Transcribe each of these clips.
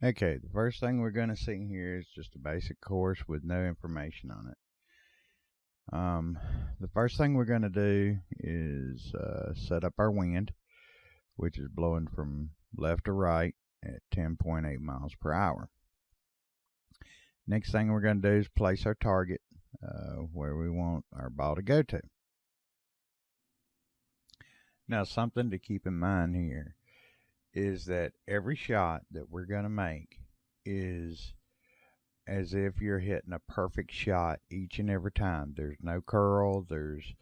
Okay, the first thing we're going to see here is just a basic course with no information on it. The first thing we're going to do is set up our wind, which is blowing from left to right at 10.8 miles per hour. Next thing we're going to do is place our target where we want our ball to go to. Now, something to keep in mind here is that every shot that we're going to make is as if you're hitting a perfect shot each and every time. There's no curl, there's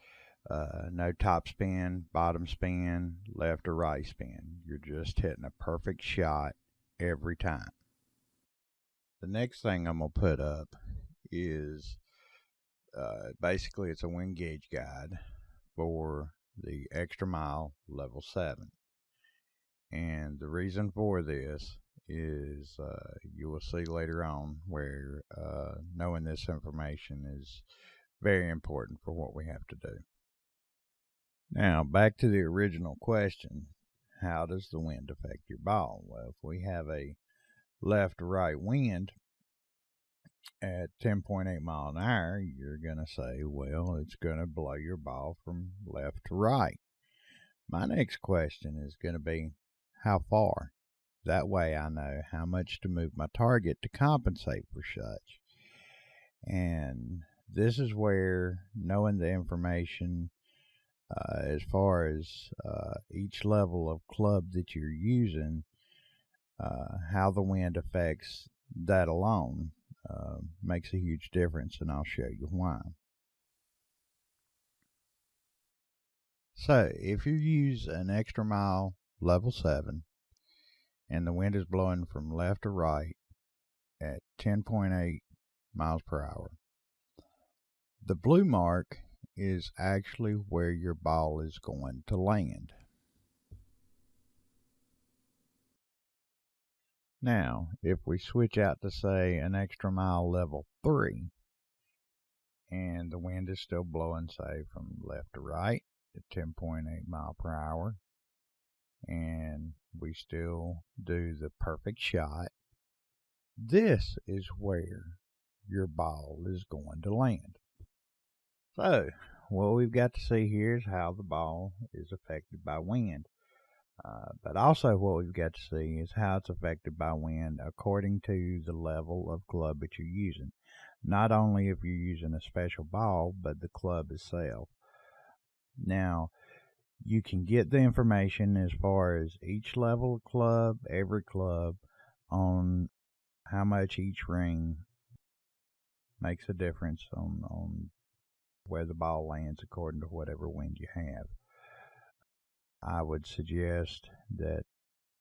no top spin, bottom spin, left or right spin. You're just hitting a perfect shot every time. The next thing I'm going to put up is basically it's a wind gauge guide for the extra mile level 7. And the reason for this is you will see later on where knowing this information is very important for what we have to do. Now, back to the original question, how does the wind affect your ball? Well, if we have a left to right wind at 10.8 mile an hour, you're going to say, well, it's going to blow your ball from left to right. My next question is going to be, how far? That way I know how much to move my target to compensate for such. And this is where knowing the information as far as each level of club that you're using, how the wind affects that alone makes a huge difference, and I'll show you why. So if you use an extra mile level 7 and the wind is blowing from left to right at 10.8 miles per hour, the blue mark is actually where your ball is going to land. Now, if we switch out to, say, an extra mile level 3, and the wind is still blowing, say, from left to right at 10.8 mile per hour, and we still do the perfect shot, this is where your ball is going to land. So, what we've got to see here is how the ball is affected by wind. But also what we've got to see is how it's affected by wind according to the level of club that you're using. Not only if you're using a special ball, but the club itself. Now, you can get the information as far as each level of club, every club, on how much each ring makes a difference on where the ball lands according to whatever wind you have. I would suggest that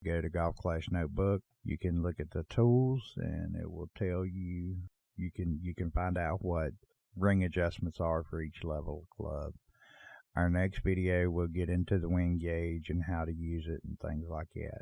go to Golf Clash Notebook. You can look at the tools, and it will tell you. You can find out what ring adjustments are for each level of club. Our next video will get into the wind gauge and how to use it and things like that.